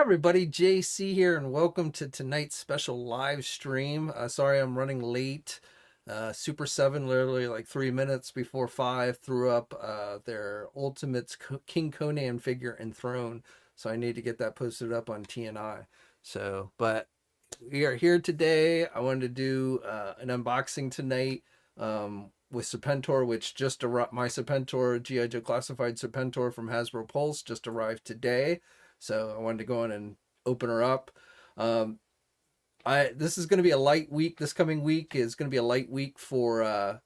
Everybody, JayC here, and welcome to tonight's special live stream. Sorry I'm running late. Super 7, literally like 3 minutes before 5, threw up their Ultimates King Conan figure and throne, so I need to get that posted up on TNI. So, but we are here today. I wanted to do an unboxing tonight with Serpentor, which just arrived. My Serpentor, G.I. Joe Classified Serpentor from Hasbro Pulse, just arrived today. So I wanted to go in and open her up. This is going to be a light week. This coming week is going to be a light week for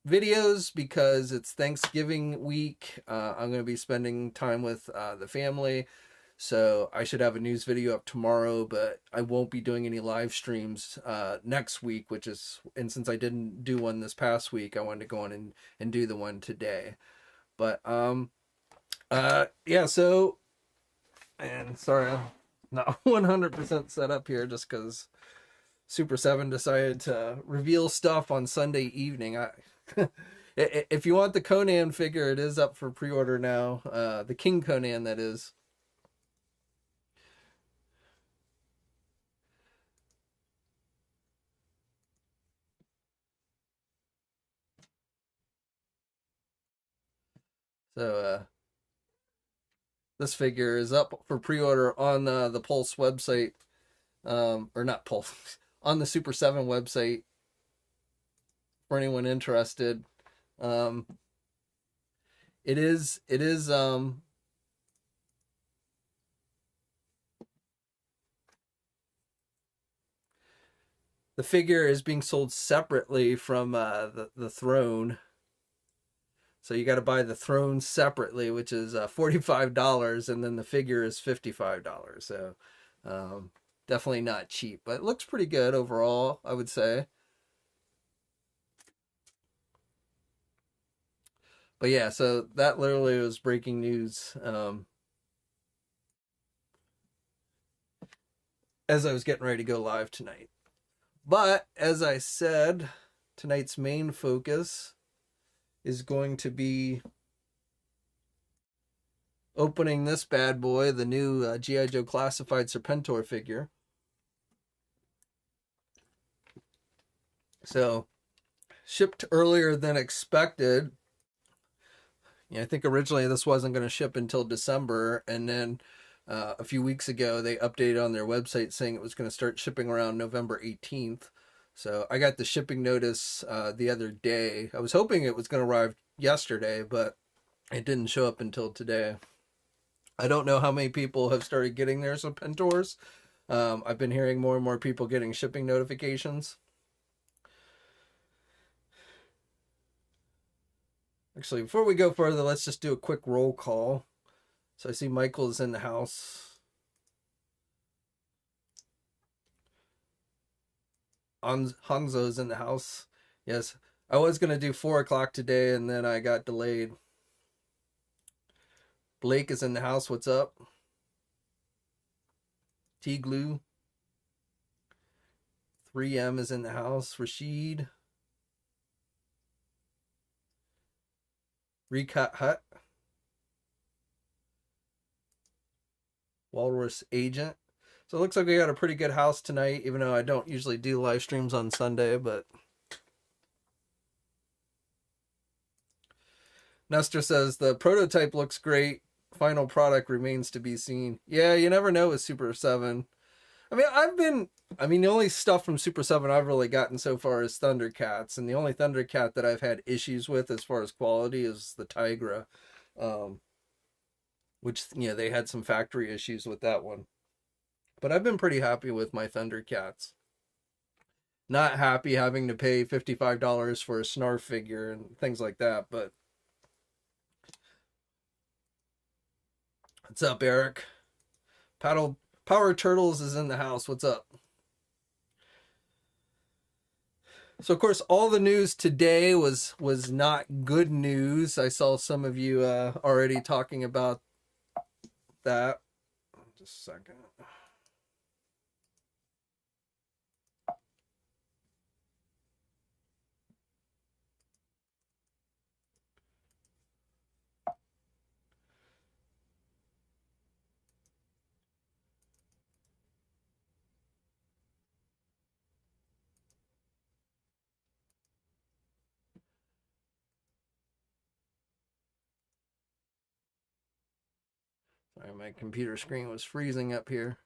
videos because it's Thanksgiving week. I'm going to be spending time with the family. So I should have a news video up tomorrow, but I won't be doing any live streams next week, and since I didn't do one this past week, I wanted to go in and do the one today. But yeah, so, and sorry, I'm not 100% set up here just because Super 7 decided to reveal stuff on Sunday evening. If you want the Conan figure, it is up for pre-order now. The King Conan, that is. So, this figure is up for pre-order on the Pulse website, or not Pulse, on the Super 7 website for anyone interested. It is the figure is being sold separately from the throne. So you got to buy the throne separately, which is $45, and then the figure is $55. So definitely not cheap, but it looks pretty good overall, I would say. But yeah, so that literally was breaking news as I was getting ready to go live tonight. But as I said, tonight's main focus is going to be opening this bad boy, the new G.I. Joe Classified Serpentor figure. So, shipped earlier than expected. Yeah, I think originally this wasn't going to ship until December, and then a few weeks ago they updated on their website saying it was going to start shipping around November 18th. So I got the shipping notice the other day. I was hoping it was going to arrive yesterday, but it didn't show up until today. I don't know how many people have started getting their Serpentors. I've been hearing more and more people getting shipping notifications. Actually, before we go further, let's just do a quick roll call. So I see Michael's in the house. Hanzo's in the house. Yes, I was going to do 4 o'clock today, and then I got delayed. Blake is in the house. What's up? T-Glue. 3M is in the house. Rashid. Recut Hut. Walrus Agent. So it looks like we got a pretty good house tonight, even though I don't usually do live streams on Sunday, but Nestor says the prototype looks great. Final product remains to be seen. Yeah, you never know with Super 7. I mean, the only stuff from Super 7 I've really gotten so far is Thundercats, and the only Thundercat that I've had issues with as far as quality is the Tigra, which, you know, they had some factory issues with that one. But I've been pretty happy with my Thundercats. Not happy having to pay $55 for a Snarf figure and things like that, but what's up, Eric? Power Turtles is in the house. What's up? So, of course, all the news today was not good news. I saw some of you already talking about that. Just a second. Sorry, my computer screen was freezing up here.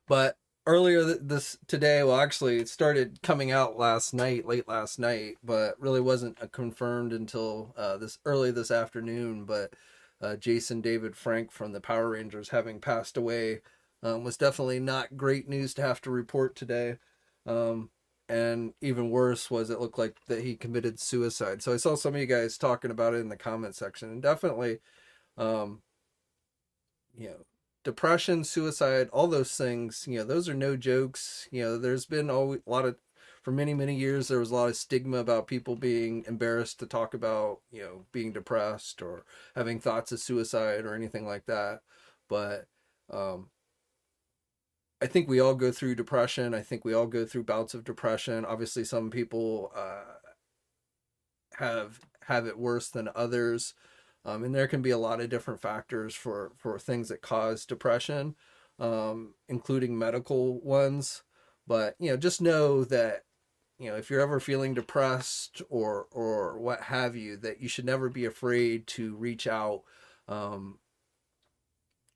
But earlier this today, well, actually, it started coming out last night, late last night, but really wasn't confirmed until this afternoon. But Jason David Frank from the Power Rangers having passed away was definitely not great news to have to report today. And even worse was it looked like that he committed suicide. So I saw some of you guys talking about it in the comment section, and definitely, um, you know, depression, suicide, all those things, those are no jokes. There's been a lot of, for many, many years, there was a lot of stigma about people being embarrassed to talk about, being depressed or having thoughts of suicide or anything like that. But um, I think we all go through depression. I think we all go through bouts of depression. Obviously, some people have it worse than others. And there can be a lot of different factors for things that cause depression, including medical ones. But, just know that, if you're ever feeling depressed or what have you, that you should never be afraid to reach out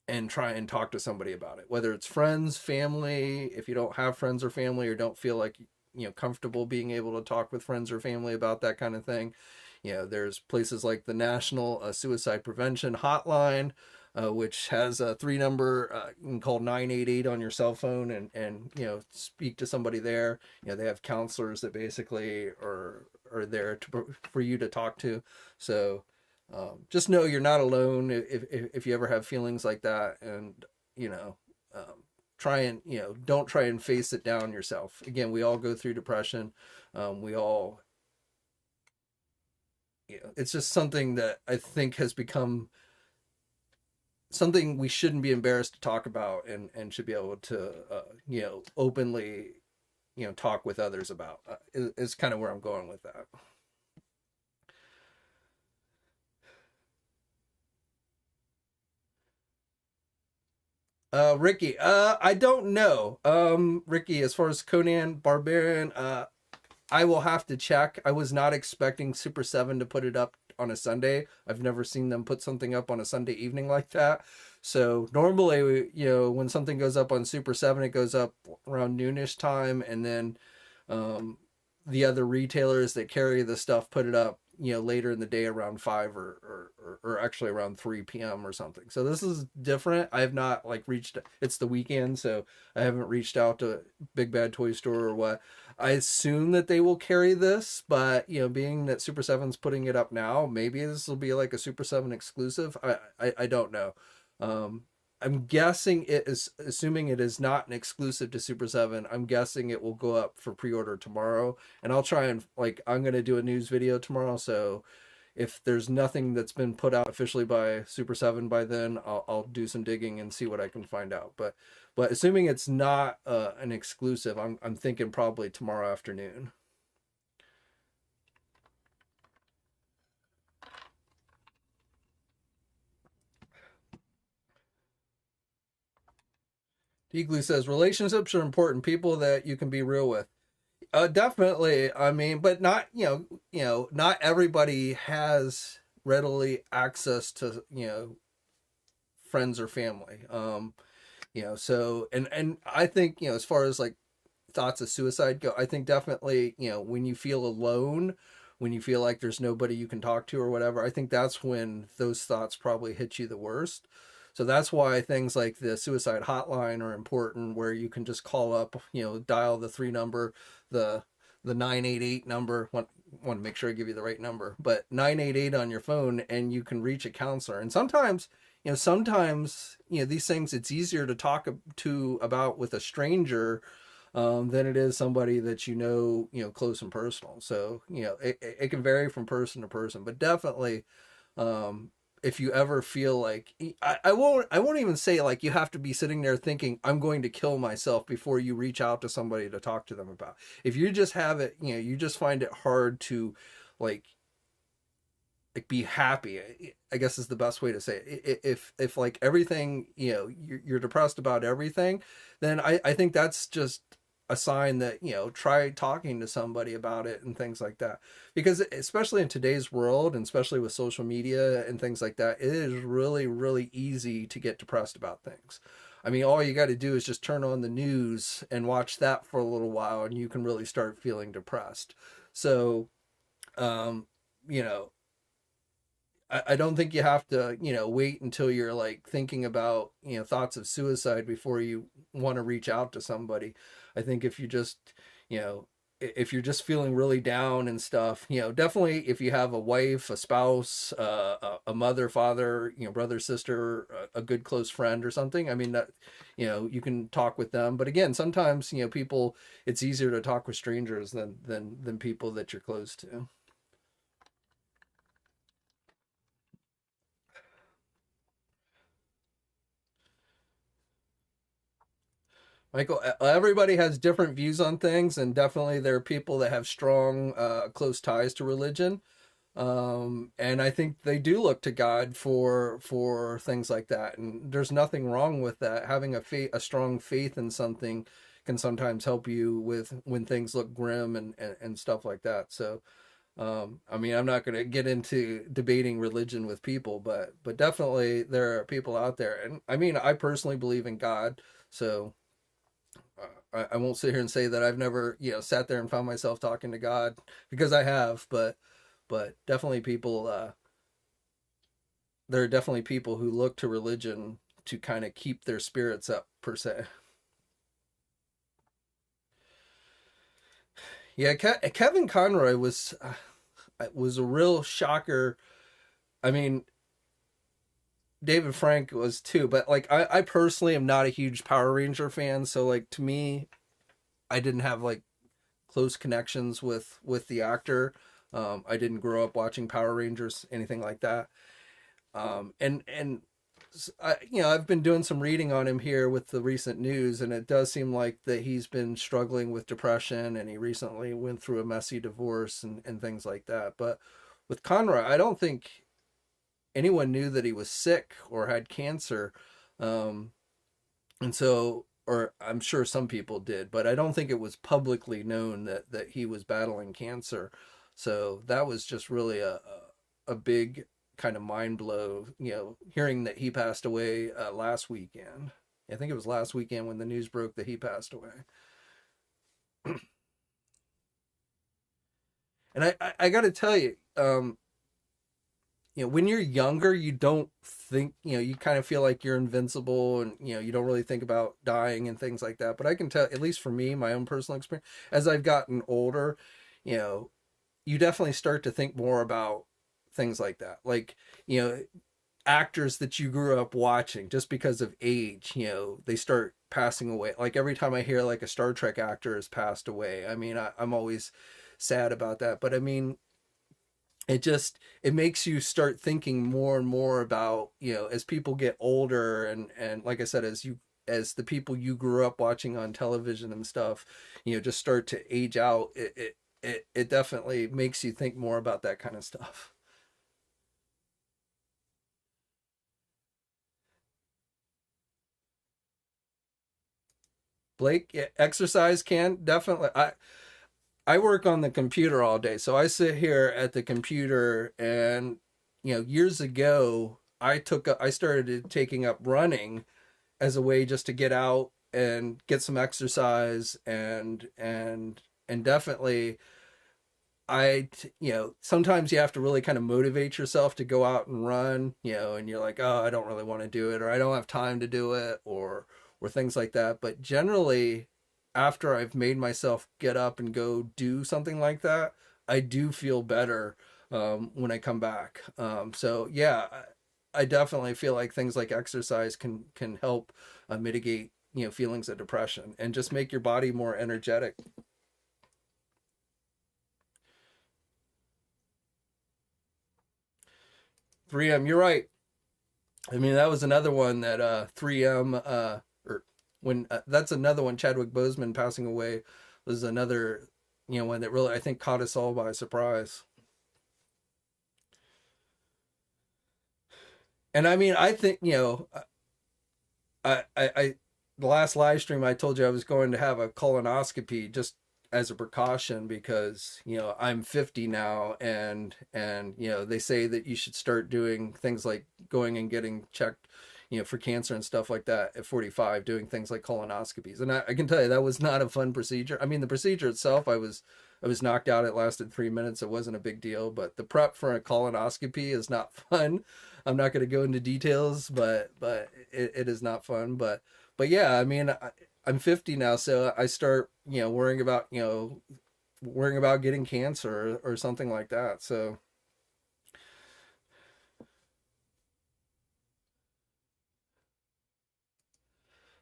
and try and talk to somebody about it, whether it's friends, family. If you don't have friends or family, or don't feel like, comfortable being able to talk with friends or family about that kind of thing, there's places like the National Suicide Prevention Hotline, which has a 3 number. You can call 988 on your cell phone and speak to somebody there. They have counselors that basically are there for you to talk to. So just know you're not alone if you ever have feelings like that, and try and don't try and face it down yourself. Again, we all go through depression. We all, it's just something that I think has become something we shouldn't be embarrassed to talk about, and should be able to openly talk with others about. Is kind of where I'm going with that. Ricky, I don't know. Ricky, as far as Conan Barbarian, I will have to check. I was not expecting Super 7 to put it up on a Sunday. I've never seen them put something up on a Sunday evening like that. So normally, when something goes up on Super 7, it goes up around noonish time, and then the other retailers that carry the stuff put it up, later in the day around 5 or actually around 3 p.m. or something. So this is different. I have not reached, it's the weekend, so I haven't reached out to Big Bad Toy Store or what. I assume that they will carry this, but being that Super 7's putting it up now, maybe this will be like a Super 7 exclusive. I don't know. I'm guessing it is, assuming it is not an exclusive to Super 7, I'm guessing it will go up for pre-order tomorrow. And I'll try and, I'm going to do a news video tomorrow. So if there's nothing that's been put out officially by Super 7 by then, I'll do some digging and see what I can find out. But assuming it's not an exclusive, I'm thinking probably tomorrow afternoon. Deagley says relationships are important. People that you can be real with. Definitely. I mean, but not not everybody has readily access to friends or family. So and I think as far as thoughts of suicide go, I think definitely when you feel alone, when you feel like there's nobody you can talk to or whatever, I think that's when those thoughts probably hit you the worst. So that's why things like the suicide hotline are important, where you can just call up, dial the 3 number, the 988 number. Want to make sure I give you the right number, but 988 on your phone, and you can reach a counselor. And sometimes, these things, it's easier to talk to about with a stranger than it is somebody that close and personal. So it can vary from person to person, but definitely if you ever feel like I won't even say you have to be sitting there thinking I'm going to kill myself before you reach out to somebody to talk to them about. If you just have it, you just find it hard to be happy, I guess is the best way to say it. If everything, you're depressed about everything, then I think that's just a sign that, try talking to somebody about it and things like that. Because especially in today's world, and especially with social media and things like that, it is really, really easy to get depressed about things. I mean, all you got to do is just turn on the news and watch that for a little while, and you can really start feeling depressed. So, um, you know, I don't think you have to, wait until you're like thinking about, thoughts of suicide before you want to reach out to somebody. I think if you just, you know, if you're just feeling really down and stuff, definitely if you have a wife, a spouse, a mother, father, brother, sister, a good close friend or something. I mean, that, you can talk with them. But again, sometimes, people, it's easier to talk with strangers than people that you're close to. Michael, everybody has different views on things, and definitely there are people that have strong, close ties to religion. And I think they do look to God for things like that, and there's nothing wrong with that. Having a strong faith in something can sometimes help you with when things look grim and stuff like that. So, I mean, I'm not going to get into debating religion with people, but definitely there are people out there, and I mean, I personally believe in God, so I won't sit here and say that I've never, sat there and found myself talking to God, because I have, but definitely people, there are definitely people who look to religion to kind of keep their spirits up per se. Yeah, Kevin Conroy was a real shocker. I mean, David Frank was too, but like I personally am not a huge Power Ranger fan, so like to me, I didn't have like close connections with the actor. I didn't grow up watching Power Rangers, anything like that. And I've been doing some reading on him here with the recent news, and it does seem like that he's been struggling with depression, and he recently went through a messy divorce and things like that. But with Conroy, I don't think anyone knew that he was sick or had cancer. Um, and so, or I'm sure some people did, but I don't think it was publicly known that he was battling cancer. So that was just really a big kind of mind blow, hearing that he passed away last weekend. I think it was last weekend when the news broke that he passed away. And I got to tell you, when you're younger, you don't think, you kind of feel like you're invincible, and, you don't really think about dying and things like that. But I can tell, at least for me, my own personal experience, as I've gotten older, you know, you definitely start to think more about things like that. Like, actors that you grew up watching, just because of age, they start passing away. Like every time I hear like a Star Trek actor has passed away, I mean, I'm always sad about that. But I mean, it makes you start thinking more and more about, as people get older, and like I said, as the people you grew up watching on television and stuff, just start to age out. It definitely makes you think more about that kind of stuff. Blake, yeah, exercise can definitely. I work on the computer all day, so I sit here at the computer, and years ago I started taking up running as a way just to get out and get some exercise, and definitely sometimes you have to really kind of motivate yourself to go out and run, and you're like, oh, I don't really want to do it, or I don't have time to do it, or things like that. But generally, after I've made myself get up and go do something like that, I do feel better when I come back. So yeah, I definitely feel like things like exercise can help mitigate feelings of depression and just make your body more energetic. 3M, you're right. I mean, that was another one that 3M, or when that's another one. Chadwick Boseman passing away was another, one that really, I think, caught us all by surprise. And I mean, I think, I the last live stream I told you I was going to have a colonoscopy just as a precaution because I'm 50 now, and they say that you should start doing things like going and getting checked for cancer and stuff like that at 45, doing things like colonoscopies. And I can tell you that was not a fun procedure. I mean, the procedure itself, I was knocked out. It lasted 3 minutes. It wasn't a big deal, but the prep for a colonoscopy is not fun. I'm not going to go into details, but it is not fun. But yeah, I mean, I'm 50 now, so I start worrying about getting cancer or something like that. So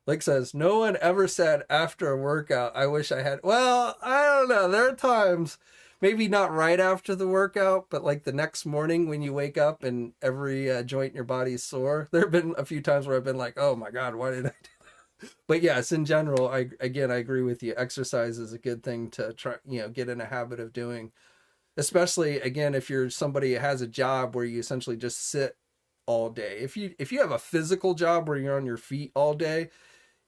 Like says, no one ever said after a workout, I wish I had. Well, I don't know. There are times, maybe not right after the workout, but like the next morning when you wake up and every joint in your body is sore. There have been a few times where I've been like, oh my God, why did I do? But yes, in general, I agree with you. Exercise is a good thing to try, get in a habit of doing. Especially again, if you're somebody who has a job where you essentially just sit all day. If you have a physical job where you're on your feet all day,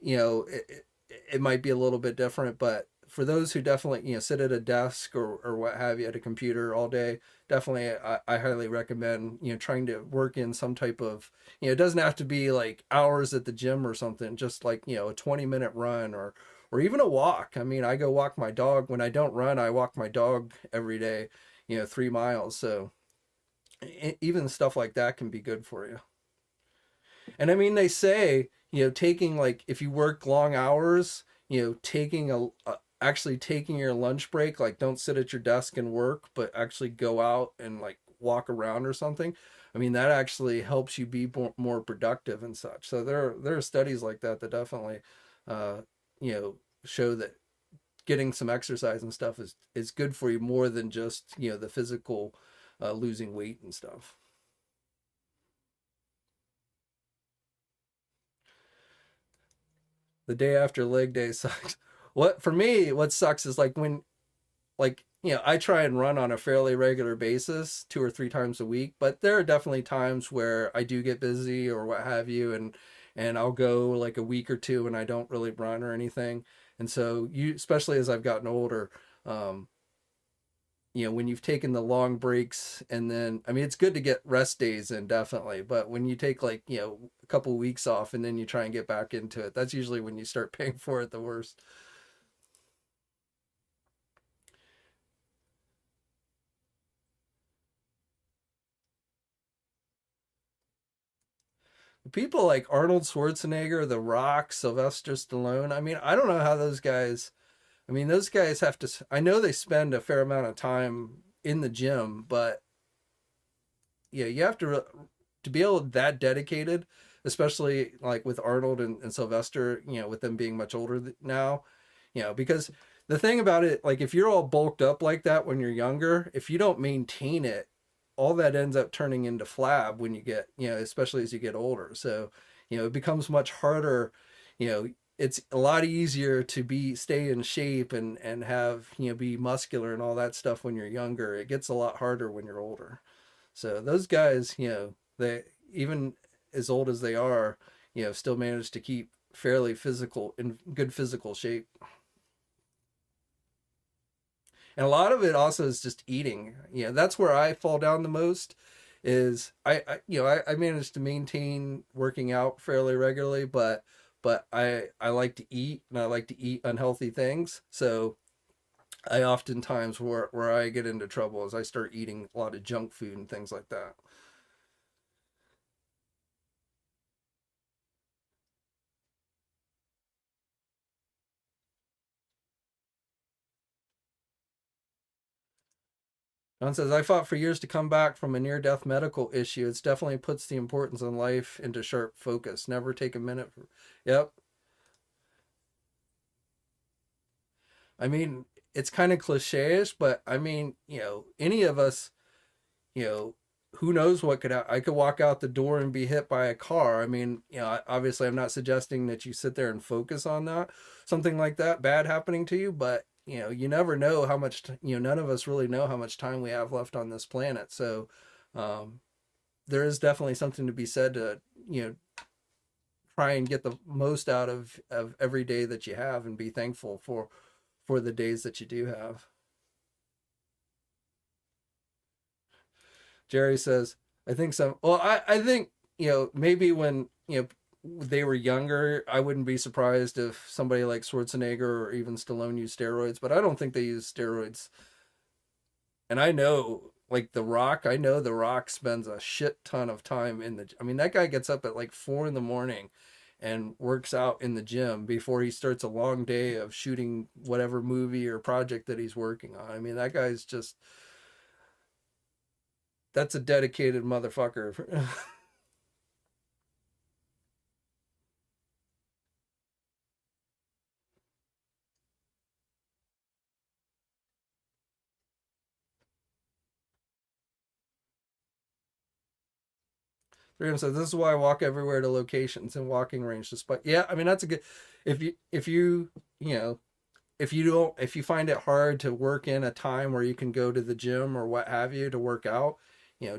it might be a little bit different, but for those who definitely, sit at a desk or what have you at a computer all day, definitely I highly recommend, trying to work in some type of, it doesn't have to be like hours at the gym or something, just like, a 20-minute run or even a walk. I mean, I go walk my dog. When I don't run, I walk my dog every day, 3 miles. So even stuff like that can be good for you. And I mean, they say, taking like if you work long hours, taking actually taking your lunch break, like don't sit at your desk and work, but actually go out and like walk around or something. I mean, that actually helps you be more productive and such. So there are studies like that that definitely, uh, show that getting some exercise and stuff is good for you more than just the physical, losing weight and stuff. The day after leg day sucks. What for me, what sucks is like when like I try and run on a fairly regular basis 2 or 3 times a week, but there are definitely times where I do get busy or what have you, and I'll go like a week or two and I don't really run or anything. And so you, especially as I've gotten older, um, when you've taken the long breaks, and then I mean it's good to get rest days in, definitely, but when you take like a couple weeks off and then you try and get back into it, that's usually when you start paying for it the worst. People like Arnold Schwarzenegger, The Rock, Sylvester Stallone, I mean, I don't know how those guys, I mean, those guys have to, I know they spend a fair amount of time in the gym, but yeah, you have to be able that dedicated, especially like with Arnold and Sylvester, with them being much older now, because the thing about it, like if you're all bulked up like that when you're younger, if you don't maintain it, all that ends up turning into flab when you get, especially as you get older. So, it becomes much harder, it's a lot easier to stay in shape and have, be muscular and all that stuff when you're younger. It gets a lot harder when you're older. So those guys, they even as old as they are, still manage to keep fairly physical in good physical shape. And a lot of it also is just eating. That's where I fall down the most. Is I manage to maintain working out fairly regularly, but I like to eat and I like to eat unhealthy things. So I oftentimes where I get into trouble is I start eating a lot of junk food and things like that. John says, I fought for years to come back from a near death medical issue. It's definitely puts the importance of life into sharp focus. Never take a minute. Yep. I mean, it's kind of cliche-ish, but I mean, any of us, you know, who knows what could I could walk out the door and be hit by a car. I mean, obviously I'm not suggesting that you sit there and focus on that, something like that bad happening to you, but you never know how much, none of us really know how much time we have left on this planet. So, um, there is definitely something to be said to, you know, try and get the most out of every day that you have and be thankful for the days that you do have. Jerry says, I think some, well, I think, maybe when, they were younger, I wouldn't be surprised if somebody like Schwarzenegger or even Stallone used steroids, but I don't think they use steroids. And I know, like The Rock, I know The Rock spends a shit ton of time I mean, that guy gets up at like 4 in the morning and works out in the gym before he starts a long day of shooting whatever movie or project that he's working on. I mean, that guy's just, that's a dedicated motherfucker. Freedom says, this is why I walk everywhere to locations and walking range despite, yeah, I mean, that's a good, you know, if you find it hard to work in a time where you can go to the gym or what have you to work out,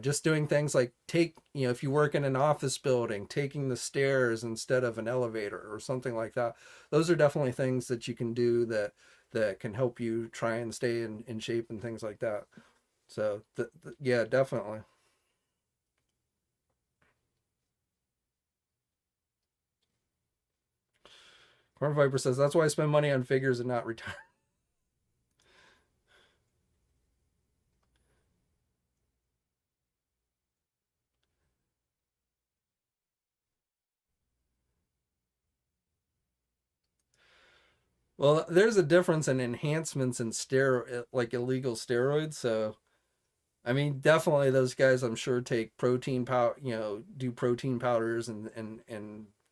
just doing things like if you work in an office building, taking the stairs instead of an elevator or something like that. Those are definitely things that you can do that can help you try and stay in shape and things like that. So yeah, definitely. Corn Viper says, that's why I spend money on figures and not retire. Well, there's a difference in enhancements and like illegal steroids. So, I mean, definitely those guys, I'm sure, take protein powder, do protein powders and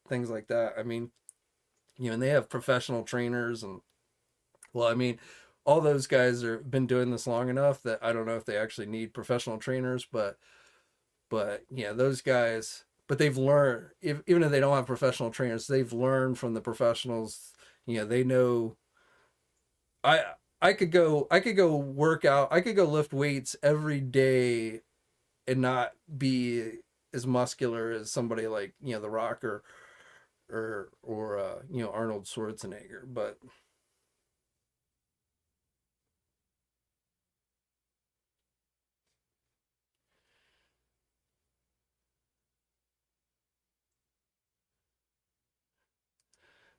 things like that. I mean, and they have professional trainers and, well, I mean, all those guys are been doing this long enough that I don't know if they actually need professional trainers, but yeah, those guys, but they've learned, even if they don't have professional trainers, they've learned from the professionals. They know. I I could go work out. I could go lift weights every day and not be as muscular as somebody like The Rock or Arnold Schwarzenegger. But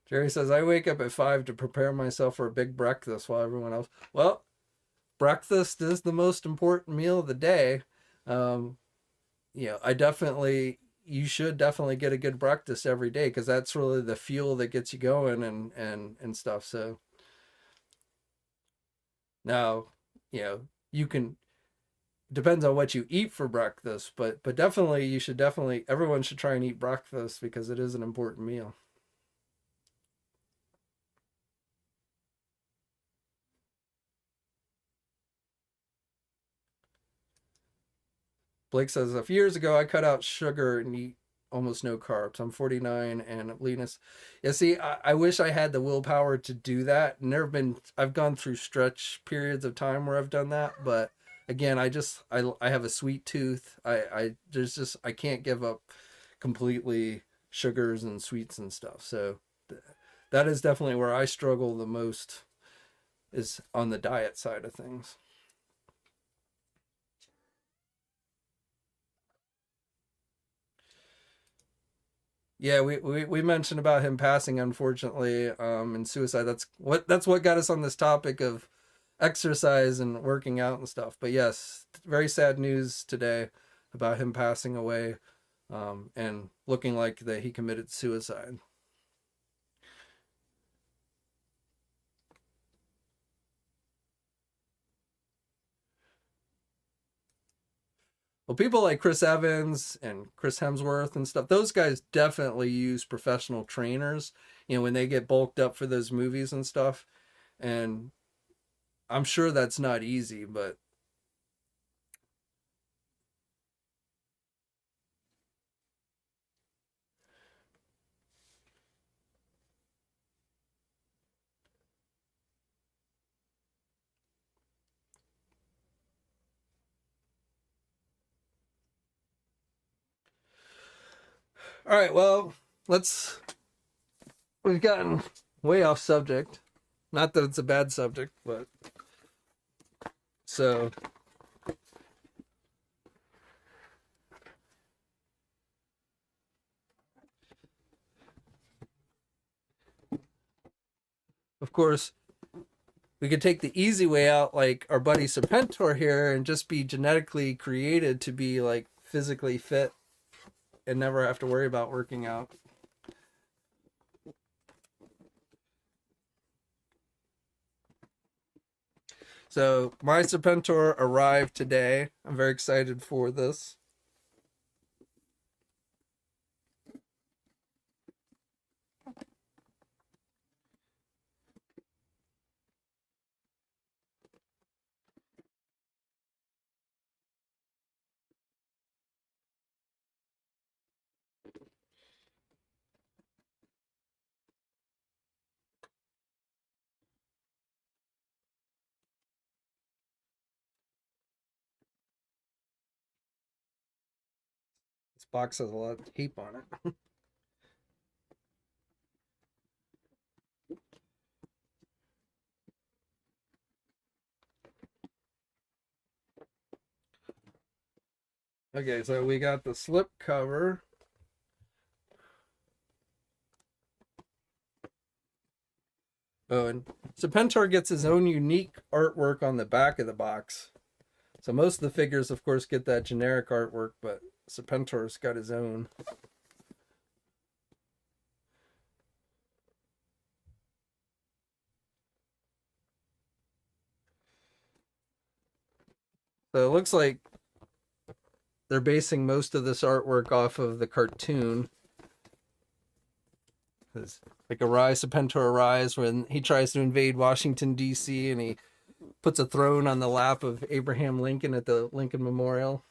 Jerry says I wake up at 5 to prepare myself for a big breakfast while everyone else. Well, breakfast is the most important meal of the day. Um, I definitely you should definitely get a good breakfast every day because that's really the fuel that gets you going and stuff. So now, you can depends on what you eat for breakfast, but definitely you should definitely everyone should try and eat breakfast because it is an important meal. Blake says a few years ago I cut out sugar and eat almost no carbs. I'm 49 and leanness. Yeah, see, I wish I had the willpower to do that. Never been. I've gone through stretch periods of time where I've done that, but again, I have a sweet tooth. I there's just I can't give up completely sugars and sweets and stuff. So that is definitely where I struggle the most is on the diet side of things. Yeah, we mentioned about him passing, unfortunately, and suicide. That's what got us on this topic of exercise and working out and stuff. But yes, very sad news today about him passing away, and looking like that he committed suicide. Well, people like Chris Evans and Chris Hemsworth and stuff, those guys definitely use professional trainers, when they get bulked up for those movies and stuff. And I'm sure that's not easy, but all right, well, we've gotten way off subject. Not that it's a bad subject, but so of course we could take the easy way out like our buddy Serpentor here and just be genetically created to be like physically fit and never have to worry about working out. So my Serpentor arrived today. I'm very excited for this. This box has a lot of tape on it. Okay, so we got the slip cover. Oh, and Serpentor gets his own unique artwork on the back of the box. So most of the figures, of course, get that generic artwork, but Serpentor's got his own. So it looks like they're basing most of this artwork off of the cartoon. Like Arise, Serpentor Arise, when he tries to invade Washington, D.C., and he puts a throne on the lap of Abraham Lincoln at the Lincoln Memorial.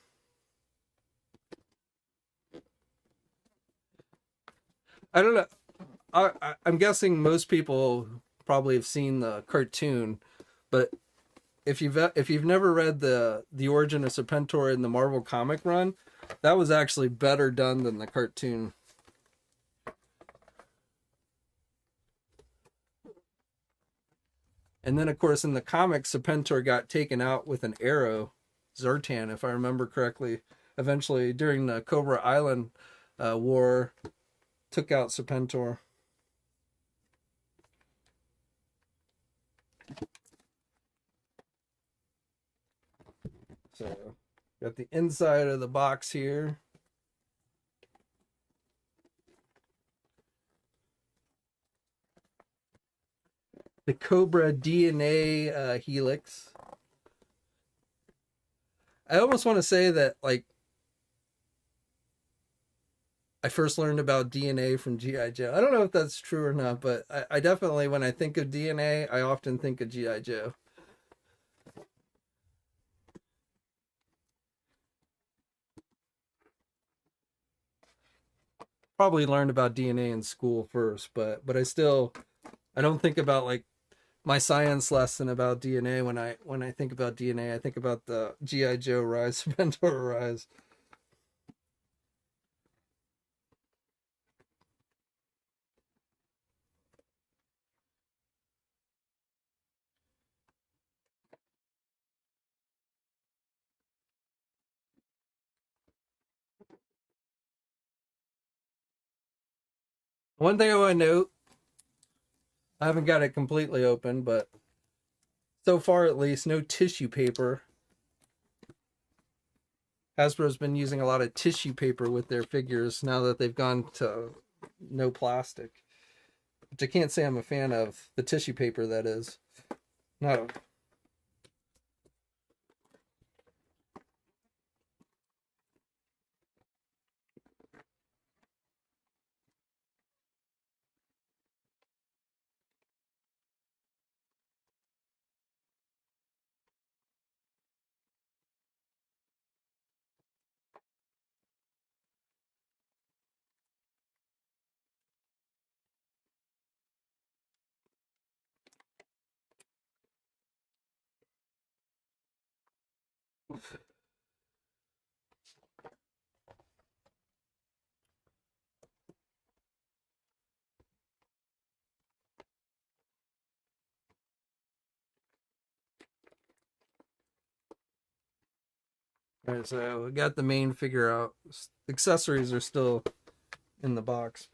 I don't know. I'm guessing most people probably have seen the cartoon, but if you've never read the origin of Serpentor in the Marvel comic run, that was actually better done than the cartoon. And then, of course, in the comics, Serpentor got taken out with an arrow, Zartan, if I remember correctly. Eventually, during the Cobra Island War, took out Serpentor. So, got the inside of the box here. The Cobra DNA helix. I almost want to say that, like, I first learned about DNA from G.I. Joe. I don't know if that's true or not, but I definitely, when I think of DNA, I often think of G.I. Joe. Probably learned about DNA in school first, but I don't think about like my science lesson about DNA when I think about DNA. I think about the GI Joe Rise, Serpentor Rise. One thing I want to note, I haven't got it completely open, but so far at least, no tissue paper. Hasbro's been using a lot of tissue paper with their figures now that they've gone to no plastic, which I can't say I'm a fan of. The tissue paper, that is. No. All right, so we got the main figure out. Accessories are still in the box.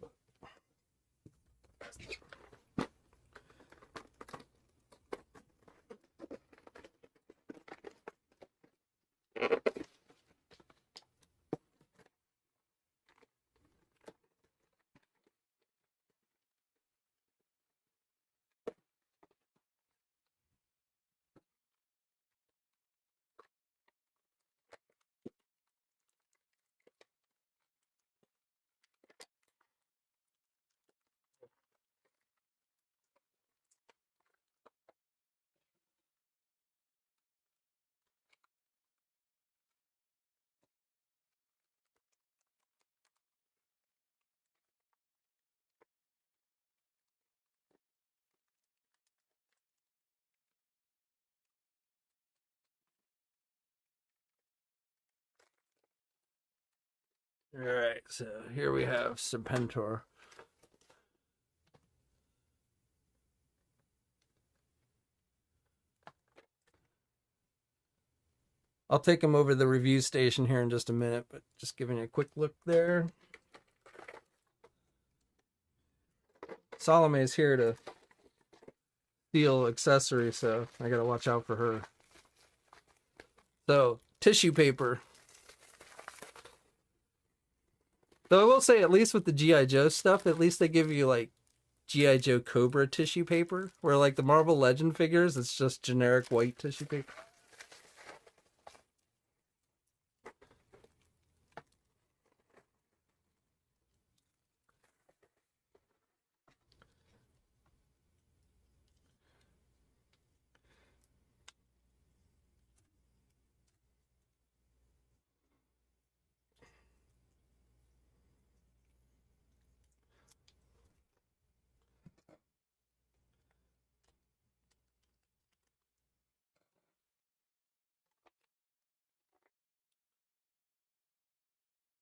All right, so here we have Serpentor. I'll take him over the review station here in just a minute, but just giving you a quick look there. Salome is here to steal accessories, so I gotta watch out for her. So, tissue paper. Though I will say, at least with the G.I. Joe stuff, at least they give you like G.I. Joe Cobra tissue paper, where like the Marvel Legend figures, it's just generic white tissue paper.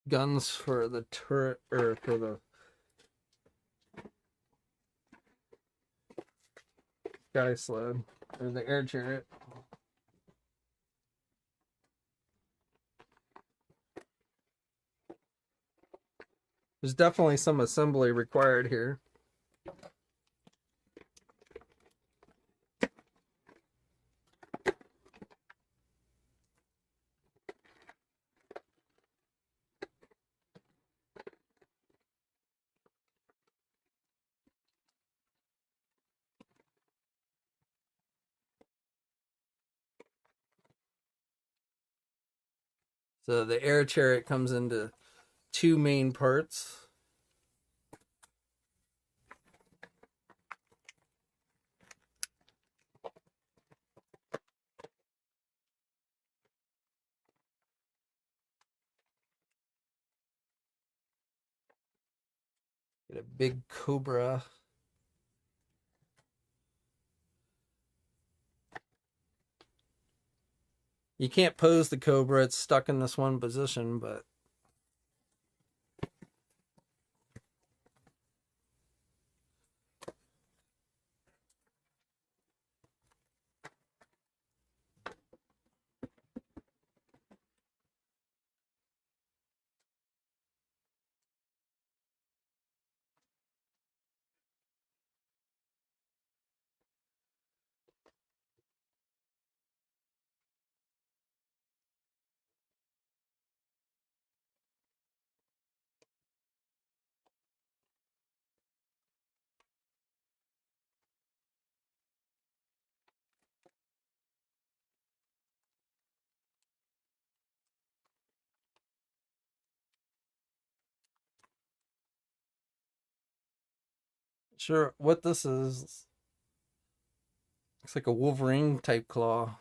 Guns for the turret, or for the sky sled, or the air chariot. There's definitely some assembly required here. So the air chariot comes into two main parts. Get a big Cobra. You can't pose the Cobra, it's stuck in this one position, but sure what this is. Looks like a Wolverine type claw.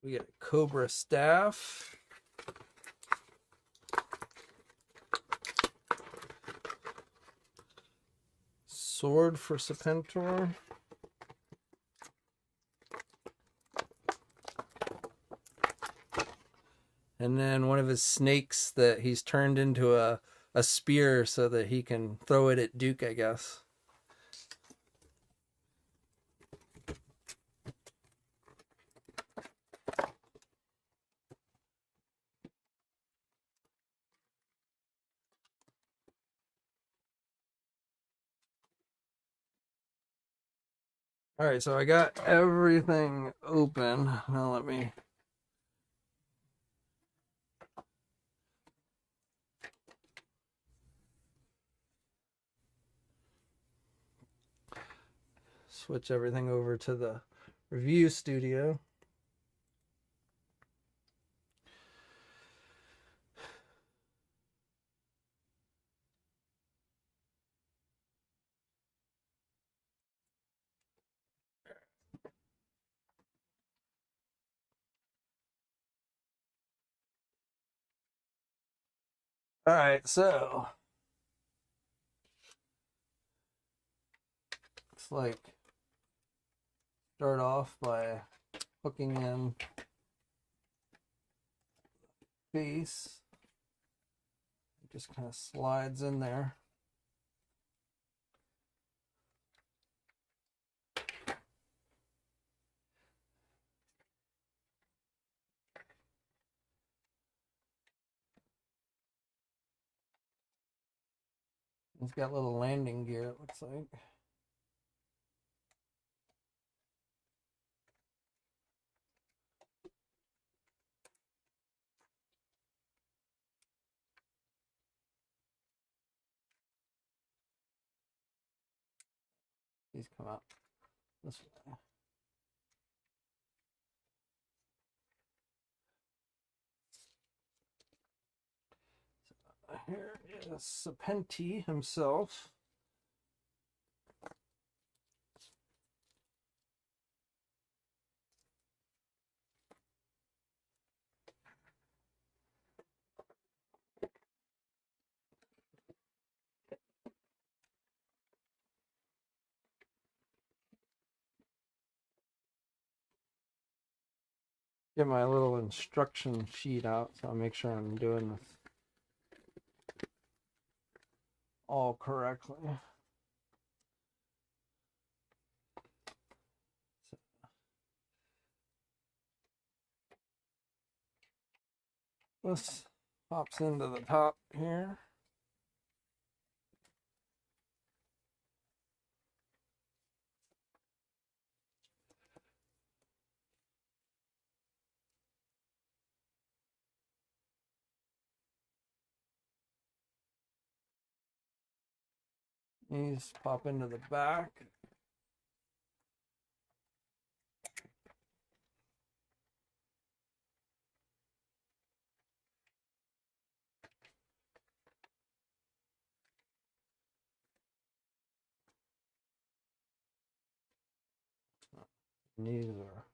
We get a Cobra staff. sword for Serpentor. And then one of his snakes that he's turned into a spear so that he can throw it at Duke, I guess. All right, so I got everything open. Now let me switch everything over to the review studio. All right, so it's like start off by hooking in base. It just kind of slides in there. It's got a little landing gear, it looks like. These come out this way. So here is Serpentor himself. Get my little instruction sheet out so I'll make sure I'm doing this all correctly. This pops into the top here. These pop into the back. These are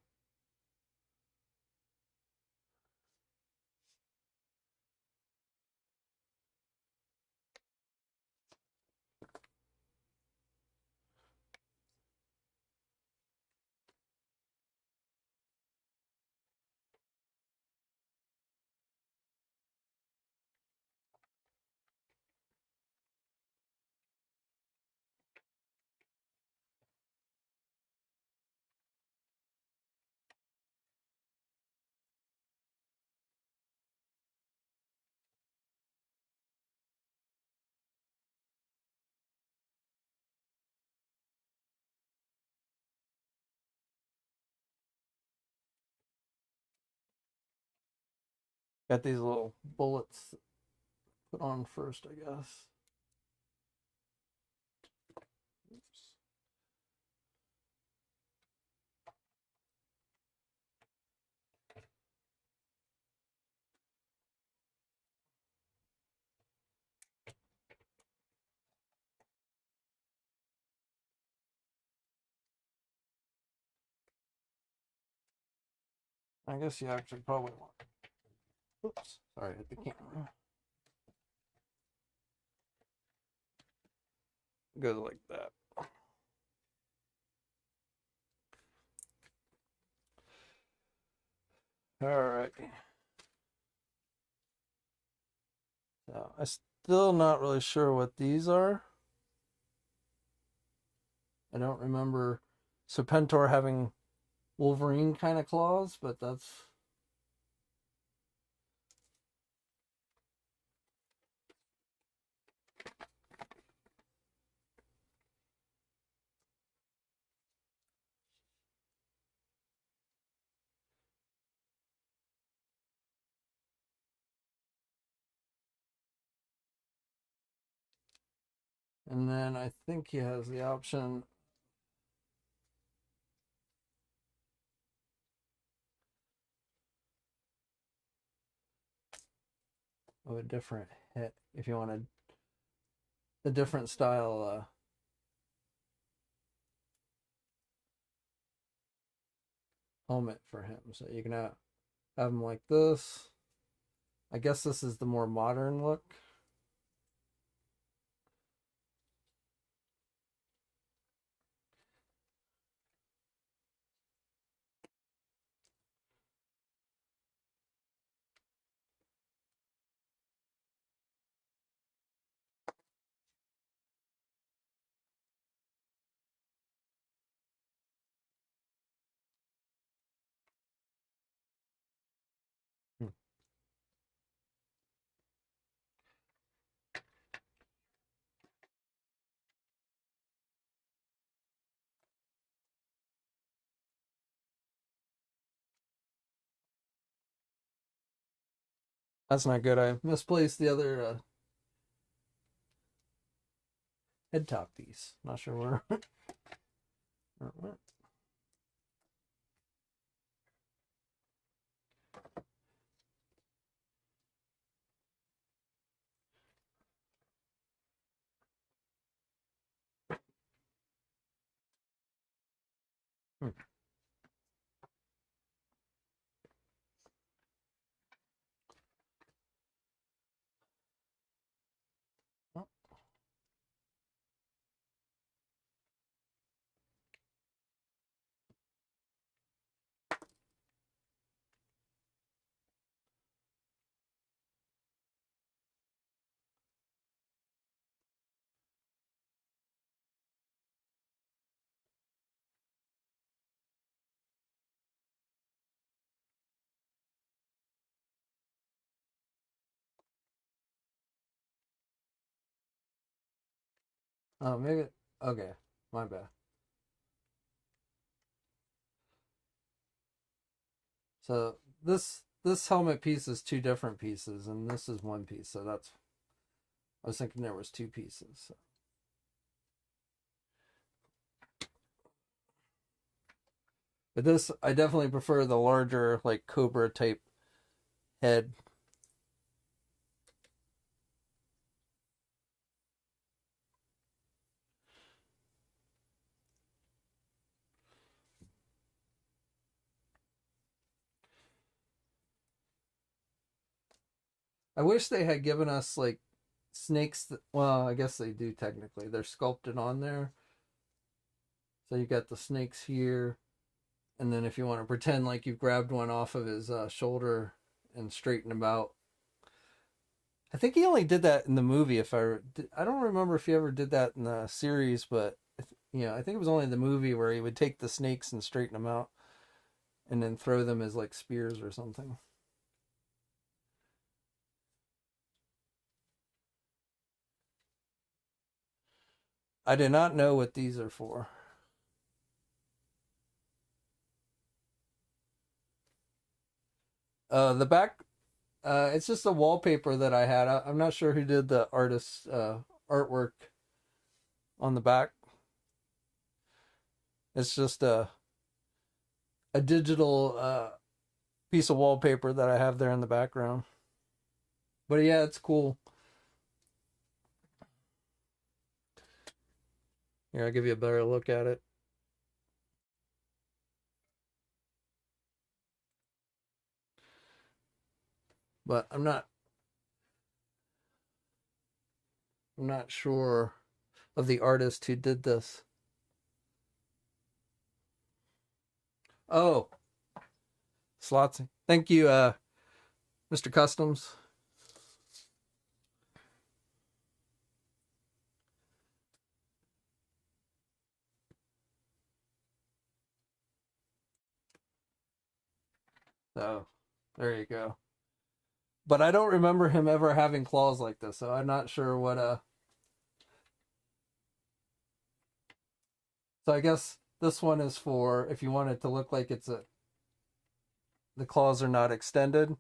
got these little bullets put on first, I guess. Oops. I guess you actually probably want. Oops, sorry, hit the camera. It goes like that. All right. So I'm still not really sure what these are. I don't remember Serpentor having Wolverine kind of claws, but that's. And then I think he has the option of a different hit if you wanted a different style helmet for him. So you can have him like this. I guess this is the more modern look. Hmm. That's not good. I misplaced the other head top piece. Not sure where, where it went. Hmm. Oh. Oh, maybe. Okay, my bad. So this helmet piece is two different pieces, and this is one piece. So that's. I was thinking there was two pieces. So. But this, I definitely prefer the larger, like Cobra type head. I wish they had given us like snakes. Well, I guess they do technically. They're sculpted on there. So you got the snakes here, and then if you want to pretend like you've grabbed one off of his shoulder and straighten him out. I think he only did that in the movie. I don't remember if he ever did that in the series, but I think it was only the movie where he would take the snakes and straighten them out, and then throw them as like spears or something. I did not know what these are for. The back, it's just a wallpaper that I had. I'm not sure who did the artist's artwork on the back. It's just a digital piece of wallpaper that I have there in the background. But yeah, it's cool. Here, I'll give you a better look at it. But I'm not sure of the artist who did this. Oh, slots. Thank you, Mr. Customs. So, there you go. But I don't remember him ever having claws like this, so I'm not sure what So I guess this one is for if you want it to look like the claws are not extended.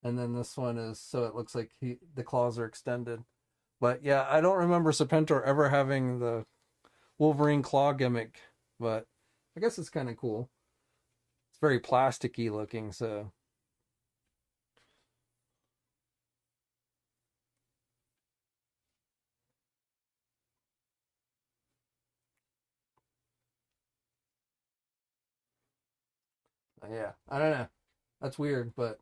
And then this one is so it looks like the claws are extended. But yeah, I don't remember Serpentor ever having the Wolverine claw gimmick, but I guess it's kind of cool. It's very plasticky looking, so yeah, I don't know. That's weird, but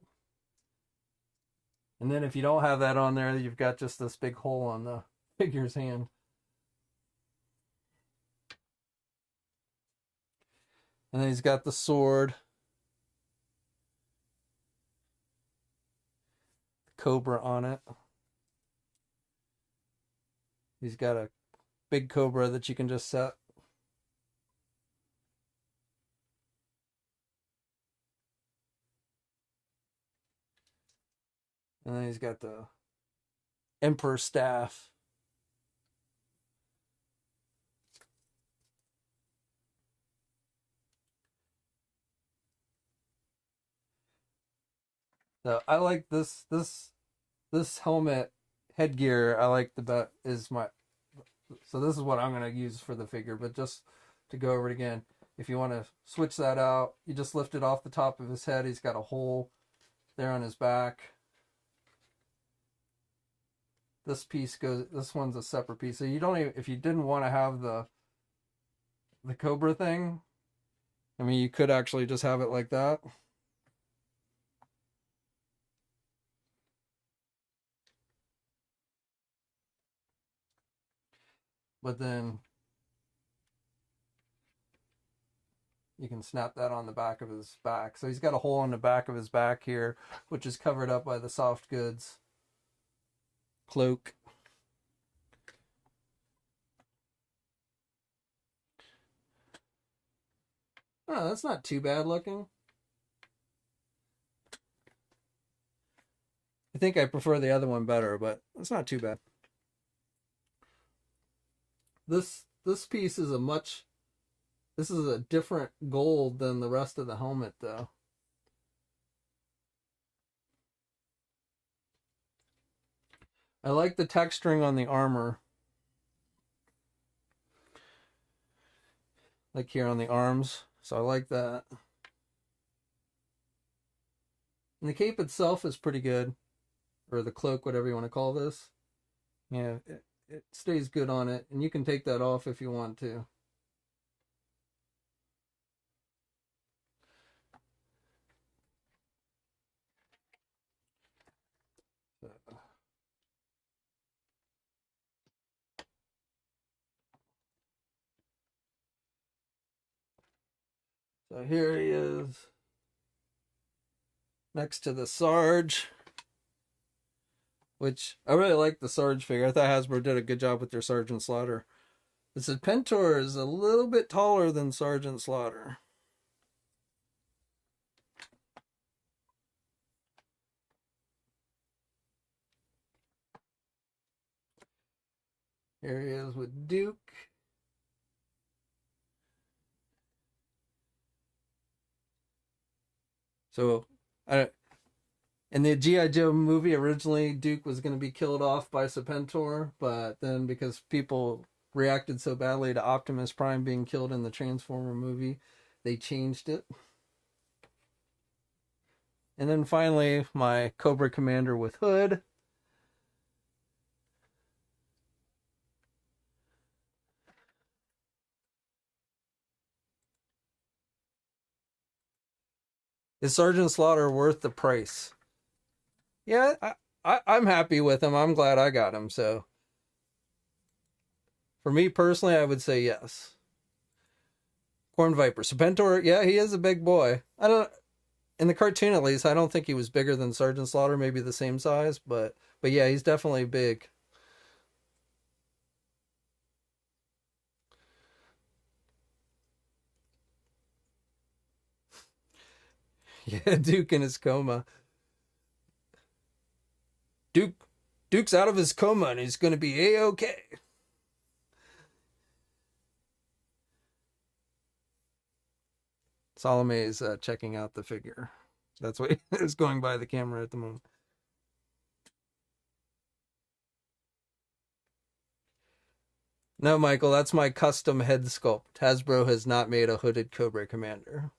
and then if you don't have that on there, you've got just this big hole on the figure's hand. And then he's got the sword, the cobra on it. He's got a big cobra that you can just set. And then he's got the Emperor staff. So I like this helmet headgear. I like the best is my. So this is what I'm gonna use for the figure. But just to go over it again, if you want to switch that out, you just lift it off the top of his head. He's got a hole there on his back. This piece goes. This one's a separate piece. So you don't even if you didn't want to have the Cobra thing. I mean, you could actually just have it like that. But then you can snap that on the back of his back. So he's got a hole on the back of his back here, which is covered up by the soft goods cloak. Oh, that's not too bad looking. I think I prefer the other one better, but it's not too bad. This piece is this is a different gold than the rest of the helmet though. I like the texturing on the armor. Like here on the arms. So I like that. And the cape itself is pretty good. Or the cloak, whatever you want to call this. Yeah, it stays good on it. And you can take that off if you want to. So here he is. Next to the Sarge. Which, I really like the Sarge figure. I thought Hasbro did a good job with their Sergeant Slaughter. The Serpentor is a little bit taller than Sergeant Slaughter. Here he is with Duke. So, in the G.I. Joe movie, originally Duke was going to be killed off by Serpentor, but then because people reacted so badly to Optimus Prime being killed in the Transformer movie, they changed it. And then finally, my Cobra Commander with Hood. Is Sergeant Slaughter worth the price? Yeah, I'm happy with him. I'm glad I got him. So, for me personally, I would say yes. Horned Viper. Serpentor, yeah, he is a big boy. I don't, in the cartoon at least, I don't think he was bigger than Sergeant Slaughter, maybe the same size, but yeah, he's definitely big. Yeah, Duke in his coma. Duke Duke's out of his coma and he's gonna be A-okay. Salome is checking out the figure. That's what is going by the camera at the moment. No, Michael, that's my custom head sculpt. Hasbro has not made a hooded Cobra Commander.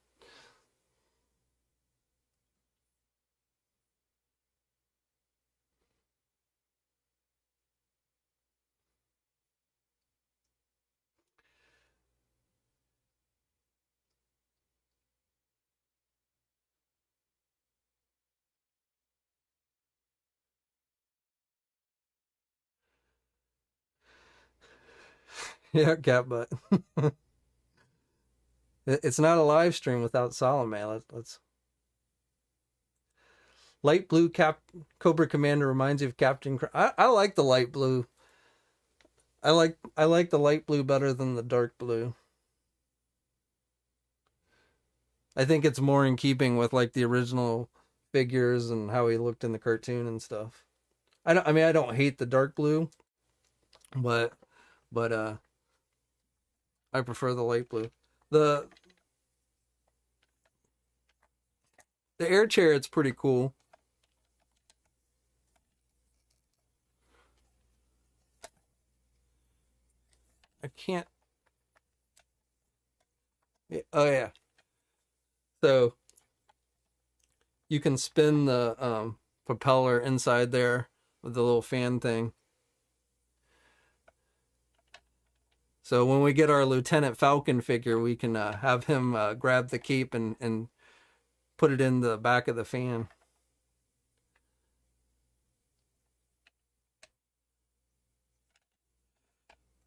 Yeah, cat butt. It's not a live stream without Salome. Let's light blue Cobra Commander reminds you of Captain. I like the light blue. I like the light blue better than the dark blue. I think it's more in keeping with like the original figures and how he looked in the cartoon and stuff. I don't hate the dark blue, but but I prefer the light blue. The the air chair, it's pretty cool. I can't. Oh yeah. So you can spin the propeller inside there with the little fan thing. So when we get our Lieutenant Falcon figure, we can have him grab the cape and put it in the back of the fan.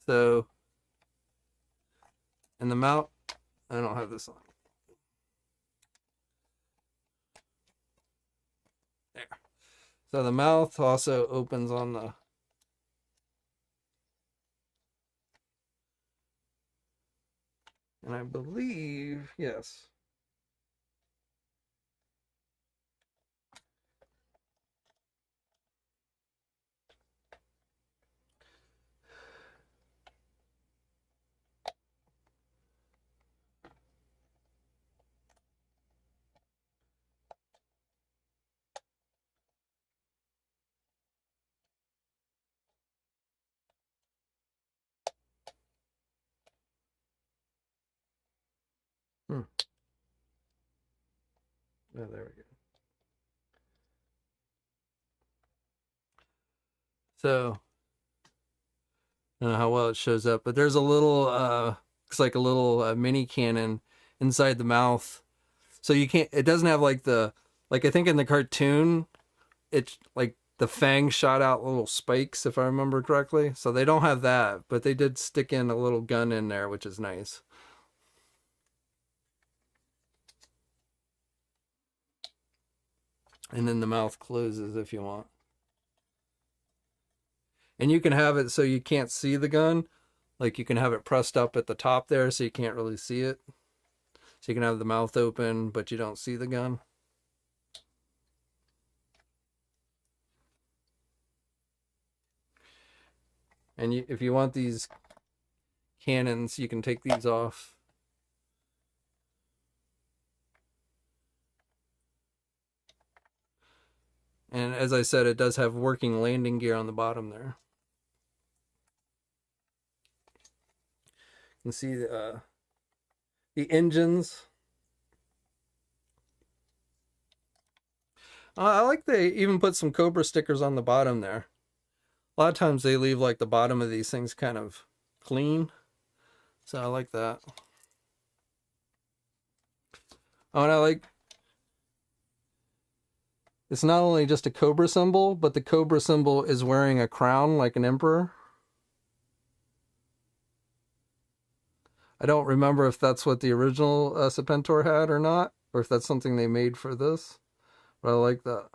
So, and the mount, I don't have this on. There. So the mouth also opens on the. And I believe, yes. Hmm. Oh, there we go. So, I don't know how well it shows up, but there's a little, looks like a little mini cannon inside the mouth. So you can't, it doesn't have like like I think in the cartoon, it's like the fangs shot out little spikes, if I remember correctly. So they don't have that, but they did stick in a little gun in there, which is nice. And then the mouth closes if you want. And you can have it so you can't see the gun. Like you can have it pressed up at the top there so you can't really see it. So you can have the mouth open, but you don't see the gun. And if you want these cannons, you can take these off. And as I said, it does have working landing gear on the bottom there. You can see the engines. I like they even put some Cobra stickers on the bottom there. A lot of times they leave like the bottom of these things kind of clean. So I like that. Oh, and I like, it's not only just a Cobra symbol, but the Cobra symbol is wearing a crown like an emperor. I don't remember if that's what the original Serpentor had or not, or if that's something they made for this. But I like that.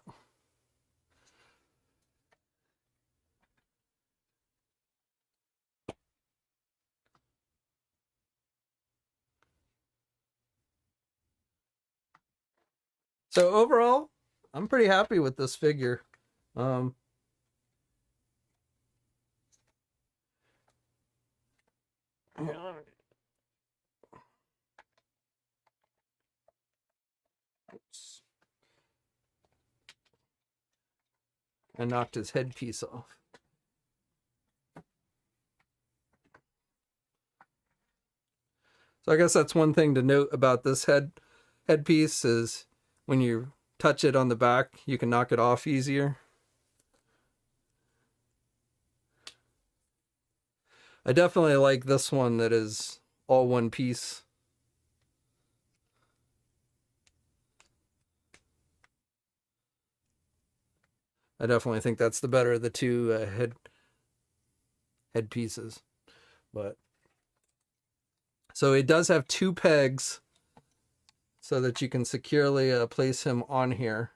So overall, I'm pretty happy with this figure. Um, oops. I knocked his headpiece off. So I guess that's one thing to note about this headpiece is when you touch it on the back, you can knock it off easier. I definitely like this one that is all one piece. I definitely think that's the better of the two head pieces. But so it does have two pegs so that you can securely place him on here.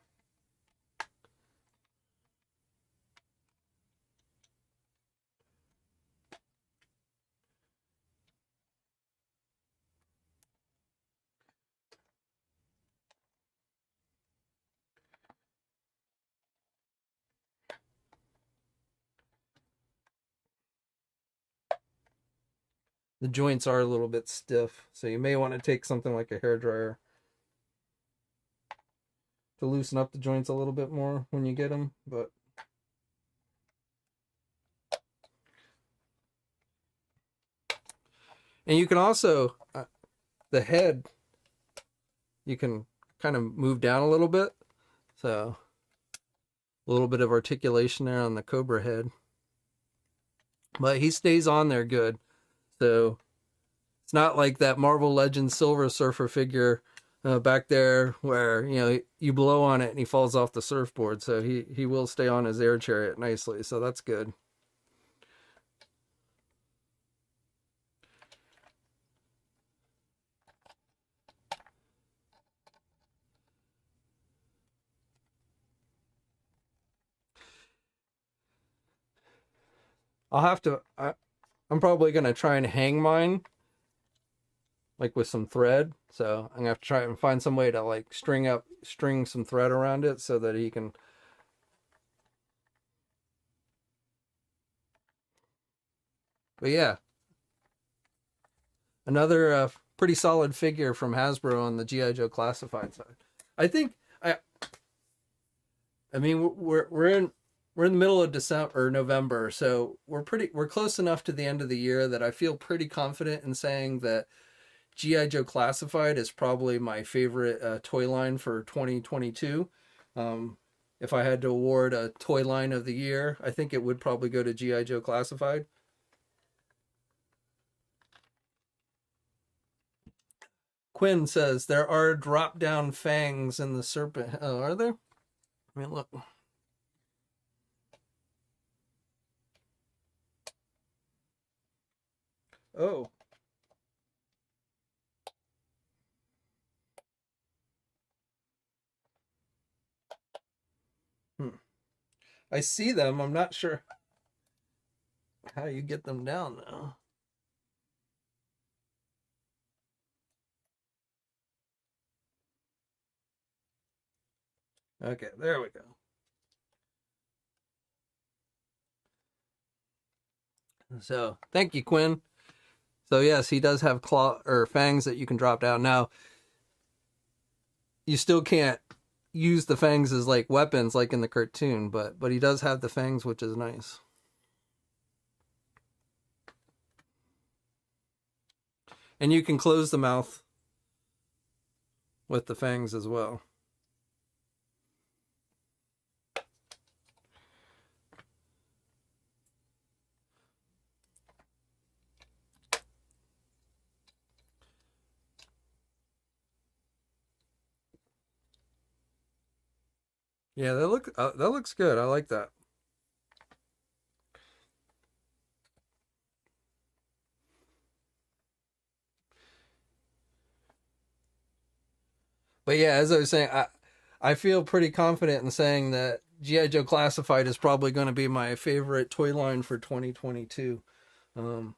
The joints are a little bit stiff, so you may want to take something like a hairdryer to loosen up the joints a little bit more when you get them. But and you can also the head you can kind of move down a little bit, so a little bit of articulation there on the Cobra head, but he stays on there good. So it's not like that Marvel Legends Silver Surfer figure back there where, you know, you blow on it and he falls off the surfboard. So he will stay on his air chariot nicely. So that's good. I'll have to, I'm probably going to try and hang mine like with some thread. So I'm gonna have to try and find some way to like string some thread around it so that he can. But yeah, another pretty solid figure from Hasbro on the GI Joe classified side. I think I mean we're in the middle of December or November, so we're close enough to the end of the year that I feel pretty confident in saying that GI Joe Classified is probably my favorite toy line for 2022. If I had to award a toy line of the year, I think it would probably go to GI Joe Classified. Quinn says there are drop down fangs in the serpent. Oh, are there? I mean, look. Oh. I see them. I'm not sure how you get them down though. Okay, there we go. So thank you, Quinn. So yes, he does have claw or fangs that you can drop down. Now, you still can't use the fangs as like weapons like in the cartoon, but he does have the fangs, which is nice. And you can close the mouth with the fangs as well. Yeah, that looks good. I like that. But yeah, as I was saying, I feel pretty confident in saying that GI Joe Classified is probably going to be my favorite toy line for 2022. Um,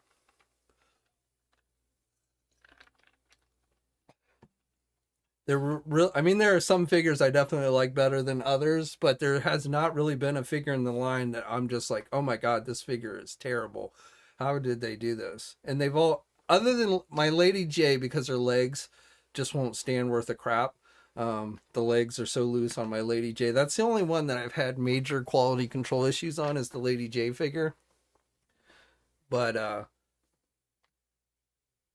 I mean, there are some figures I definitely like better than others, but there has not really been a figure in the line that I'm just like, oh my god, this figure is terrible. How did they do this? And they've all, other than my Lady J, because her legs just won't stand worth a crap. The legs are so loose on my Lady J. That's the only one that I've had major quality control issues on, is the Lady J figure. But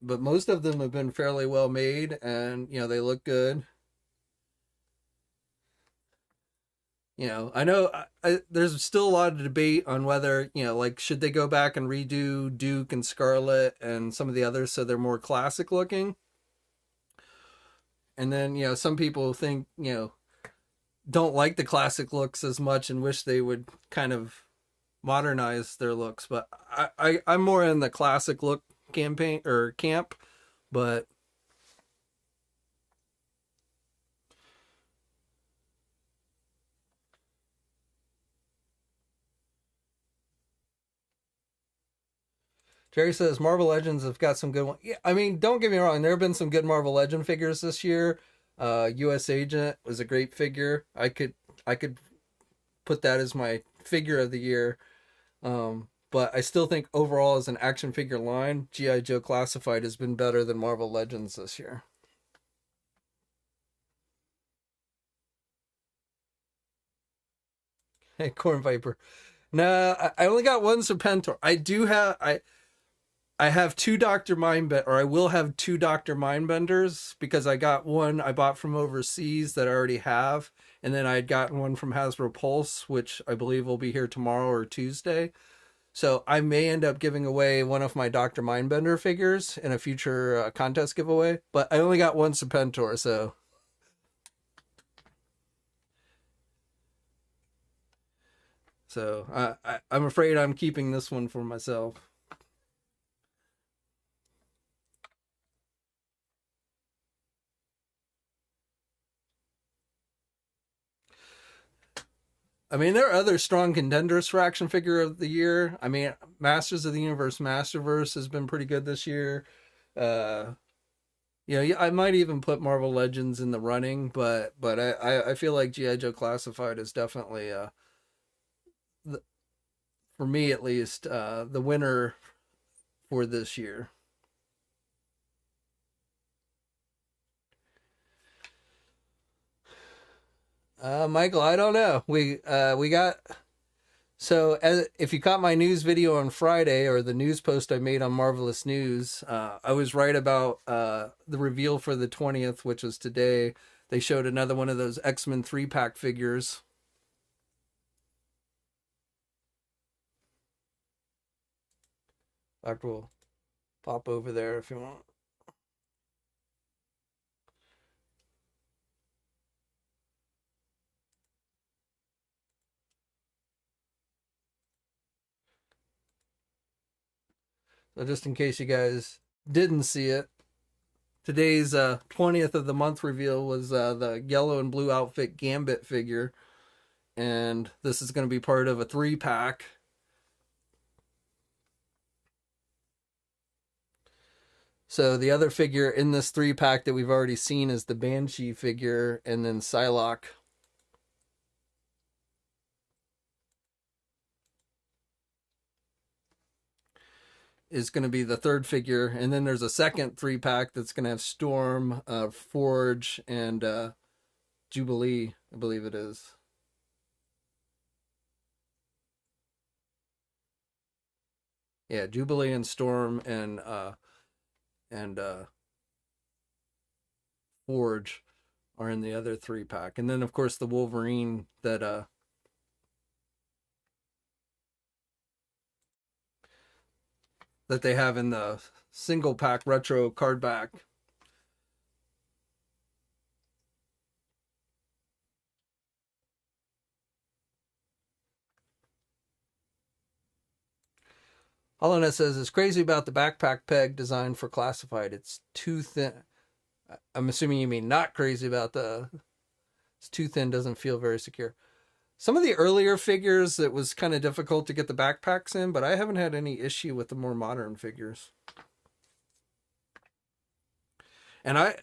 most of them have been fairly well made, and they look good. I know there's still a lot of debate on whether, like, should they go back and redo Duke and Scarlet and some of the others so they're more classic looking. And then, some people think, don't like the classic looks as much and wish they would kind of modernize their looks. But I'm more in the classic look campaign or camp. But Jerry says Marvel Legends have got some good ones. Yeah, I mean, don't get me wrong. There have been some good Marvel Legend figures this year. U.S. Agent was a great figure. I could put that as my figure of the year. But I still think overall, as an action figure line, GI Joe Classified has been better than Marvel Legends this year. Hey, Corn Viper. No, I only got one Serpentor. I have two Dr. Mindbend, or I will have two Dr. Mindbenders, because I got one I bought from overseas that I already have, and then I had gotten one from Hasbro Pulse, which I believe will be here tomorrow or Tuesday. So I may end up giving away one of my Dr. Mindbender figures in a future contest giveaway, but I only got one Serpentor, so I'm afraid I'm keeping this one for myself. I mean, there are other strong contenders for action figure of the year. I mean, Masters of the Universe Masterverse has been pretty good this year. Uh, I might even put Marvel Legends in the running, but I feel like GI Joe Classified is definitely the, for me at least, the winner for this year. Michael, I don't know. We got, so, if you caught my news video on Friday, or the news post I made on Marvelous News, I was right about the reveal for the 20th, which was today. They showed another one of those X-Men 3-pack figures. Doctor will pop over there if you want. So just in case you guys didn't see it, today's 20th of the month reveal was the yellow and blue outfit Gambit figure. And this is going to be part of a 3-pack. So the other figure in this 3-pack that we've already seen is the Banshee figure, and then Psylocke. Is going to be the third figure, and then there's a second 3-pack that's going to have Storm, Forge, and Jubilee, I believe it is. Yeah, Jubilee and Storm and Forge are in the other 3-pack, and then of course the Wolverine that they have in the single pack retro card back. Hollowness says it's crazy about the backpack peg design for Classified. It's too thin. I'm assuming you mean not crazy about it's too thin, doesn't feel very secure. Some of the earlier figures, it was kind of difficult to get the backpacks in, but I haven't had any issue with the more modern figures. And I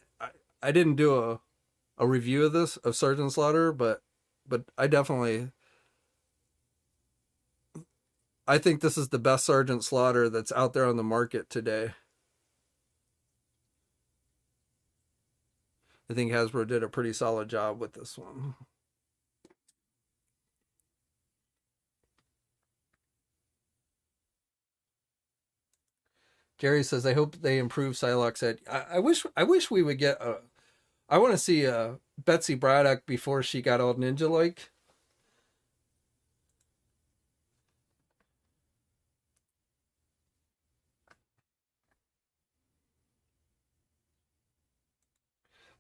didn't do a review of this of Sergeant Slaughter, but I think this is the best Sergeant Slaughter that's out there on the market today. I think Hasbro did a pretty solid job with this one. Jerry says, "I hope they improve Psylocke's head." I wish we would get a. I want to see Betsy Braddock before she got all ninja like.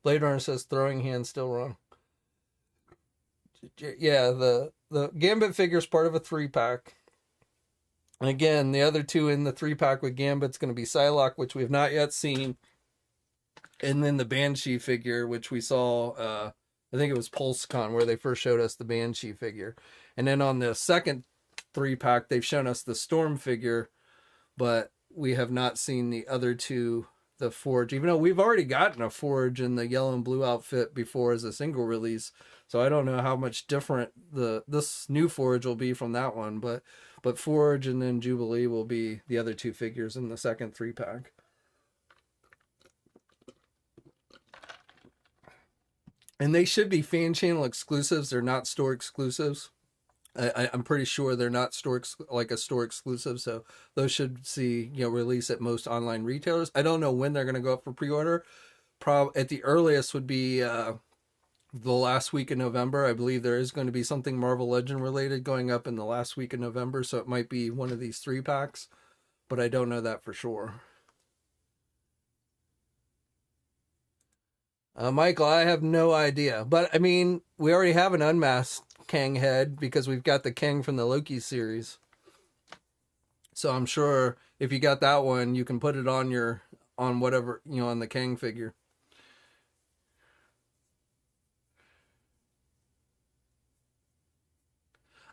Blade Runner says throwing hand still wrong. Yeah, the Gambit figure is part of a 3-pack. And again, the other two in the 3-pack with Gambit's going to be Psylocke, which we have not yet seen, and then the Banshee figure, which we saw. I think it was PulseCon where they first showed us the Banshee figure, and then on the second 3-pack they've shown us the Storm figure, but we have not seen the other two, the Forge, even though we've already gotten a Forge in the yellow and blue outfit before as a single release. So I don't know how much different this new Forge will be from that one, but Forge and then Jubilee will be the other two figures in the second 3-pack. And they should be fan channel exclusives. They're not store exclusives. I'm pretty sure they're not like a store exclusive, so those should see release at most online retailers. I don't know when they're going to go up for pre-order. At the earliest would be the last week of November. I believe there is going to be something Marvel Legend related going up in the last week of November, so it might be one of these 3-packs, but I don't know that for sure. Michael, I have no idea, but I mean, we already have an unmasked Kang head because we've got the Kang from the Loki series. So I'm sure if you got that one, you can put it on whatever, on the Kang figure.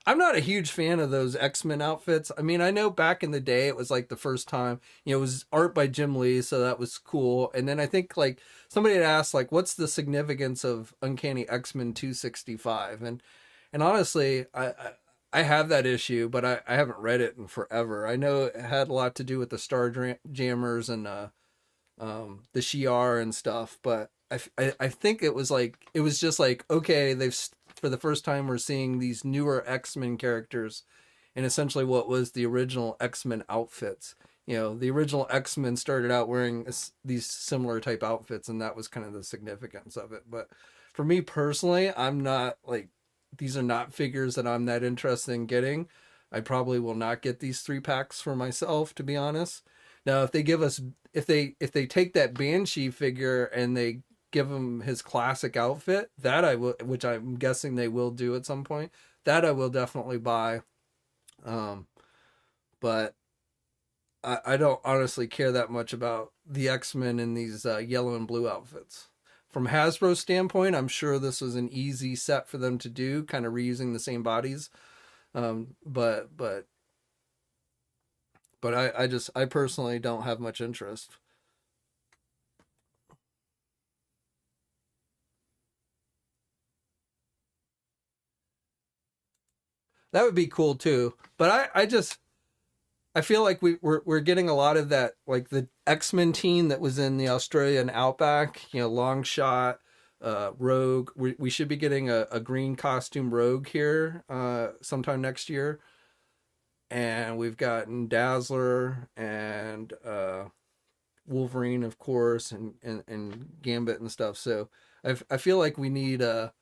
I'm not a huge fan of those X-Men outfits. I mean, I know back in the day it was like the first time, it was art by Jim Lee, so that was cool. And then I think like somebody had asked like, what's the significance of Uncanny X-Men 265? And honestly, I have that issue, but I haven't read it in forever. I know it had a lot to do with the Star Jammers and the Shi'ar and stuff, but I think it was just like, okay, for the first time we're seeing these newer X-Men characters in essentially what was the original X-Men outfits. The original X-Men started out wearing these similar type outfits, and that was kind of the significance of it. But for me personally, I'm not like, these are not figures that I'm that interested in getting. I probably will not get these 3-packs for myself, to be honest. Now, if they take that Banshee figure and they give him his classic outfit, that I will, which I'm guessing they will do at some point, that I will definitely buy. But I don't honestly care that much about the X-Men in these yellow and blue outfits. From Hasbro's standpoint, I'm sure this was an easy set for them to do, kind of reusing the same bodies. But I personally don't have much interest. That would be cool too. But I feel like we're getting a lot of that, like the X-Men team that was in the Australian outback, Long Shot, Rogue. We should be getting a green costume Rogue here sometime next year. And we've gotten Dazzler and Wolverine, of course, and Gambit and stuff. So I feel like we need a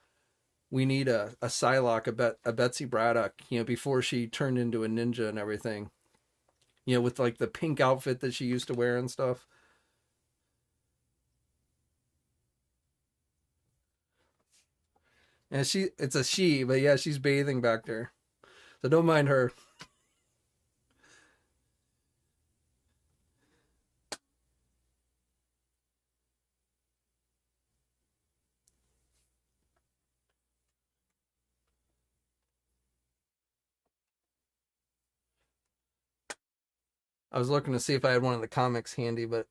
Psylocke, a Betsy Braddock, before she turned into a ninja and everything. With like the pink outfit that she used to wear and stuff. And it's a she, but yeah, she's bathing back there. So don't mind her. I was looking to see if I had one of the comics handy, but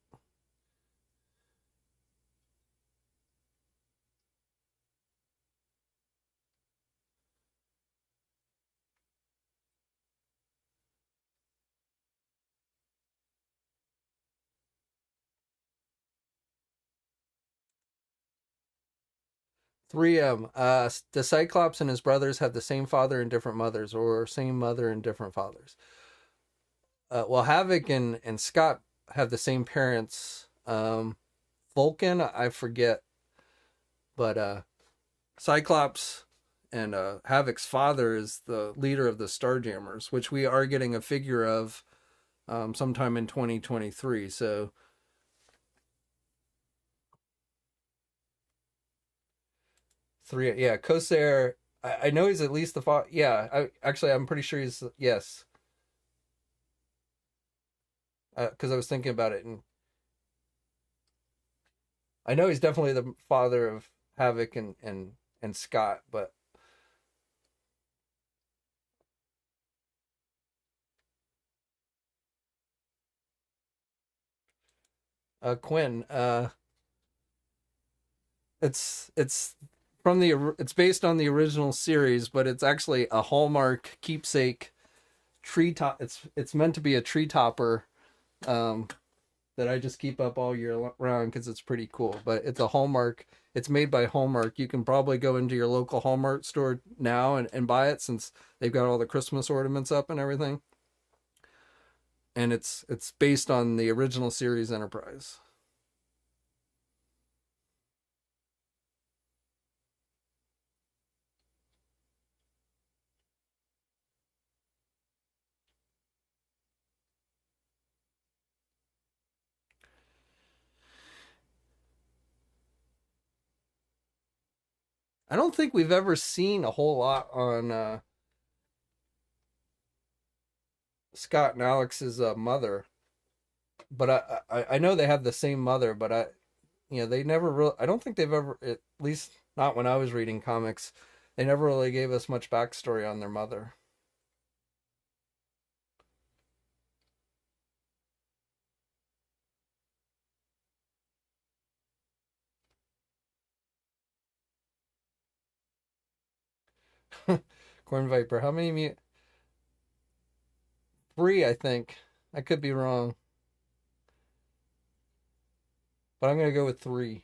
3M. The Cyclops and his brothers have the same father and different mothers, or same mother and different fathers. Well, Havoc and Scott have the same parents. Vulcan, I forget, but Cyclops and Havoc's father is the leader of the Starjammers, which we are getting a figure of sometime in 2023. So three, yeah, Corsair. I know he's at least the father. Yeah, I'm pretty sure he's yes. Because I was thinking about it, and I know he's definitely the father of Havoc and Scott, but Quinn. It's from it's based on the original series, but it's actually a Hallmark keepsake tree top. It's meant to be a tree topper um, that I just keep up all year round because it's pretty cool. But it's a Hallmark. It's made by Hallmark. You can probably go into your local Hallmark store now and buy it since they've got all the Christmas ornaments up and everything. And it's based on the original series Enterprise. I don't think we've ever seen a whole lot on Scott and Alex's mother, but I know they have the same mother, but they never really. I don't think they've ever, at least not when I was reading comics, they never really gave us much backstory on their mother. Corn Viper, how many? Three, I think. I could be wrong, but I'm gonna go with three.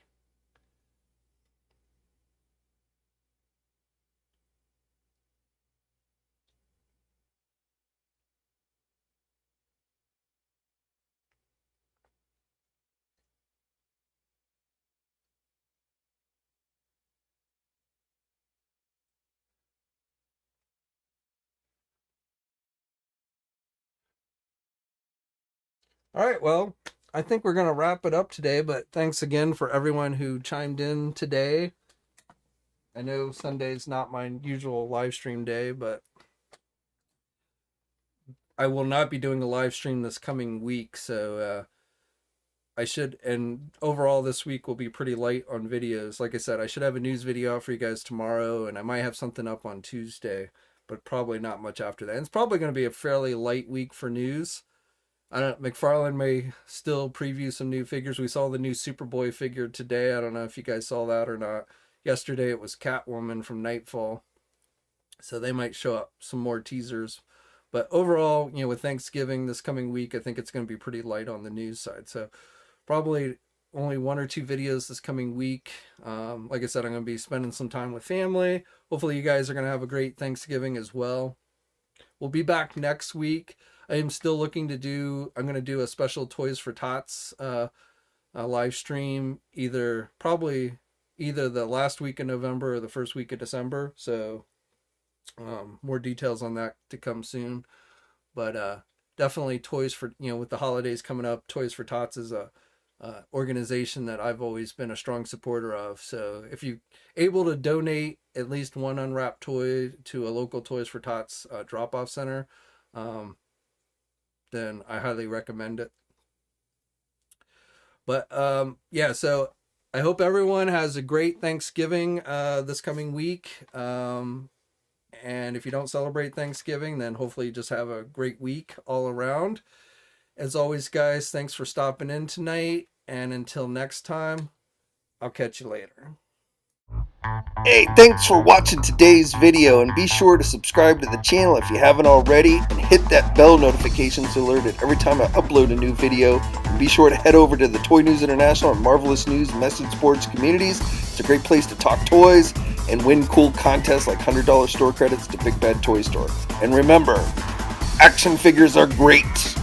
All right, well, I think we're gonna wrap it up today. But thanks again for everyone who chimed in today. I know Sunday's not my usual live stream day, but I will not be doing a live stream this coming week, so I should. And overall, this week will be pretty light on videos. Like I said, I should have a news video out for you guys tomorrow, and I might have something up on Tuesday, but probably not much after that. And it's probably going to be a fairly light week for news. I don't. McFarlane may still preview some new figures. We saw the new Superboy figure today. I don't know if you guys saw that or not. Yesterday it was Catwoman from Nightfall, so they might show up some more teasers. But overall, with Thanksgiving this coming week, I think it's going to be pretty light on the news side. So probably only one or two videos this coming week. Like I said, I'm going to be spending some time with family. Hopefully you guys are going to have a great Thanksgiving as well. We'll be back next week. I am still looking to I'm going to do a special Toys for Tots live stream, probably either the last week of November or the first week of December. So more details on that to come soon. But definitely Toys for, with the holidays coming up, Toys for Tots is a organization that I've always been a strong supporter of. So if you're able to donate at least one unwrapped toy to a local Toys for Tots drop-off center, then I highly recommend it. But yeah, so I hope everyone has a great Thanksgiving this coming week. And if you don't celebrate Thanksgiving, then hopefully you just have a great week all around. As always, guys, thanks for stopping in tonight. And until next time, I'll catch you later. Hey, thanks for watching today's video, and be sure to subscribe to the channel if you haven't already, and hit that bell notification so alerted every time I upload a new video. And be sure to head over to the Toy News International and Marvelous News message boards communities. It's a great place to talk toys and win cool contests like $100 store credits to Big Bad Toy Store. And remember, action figures are great!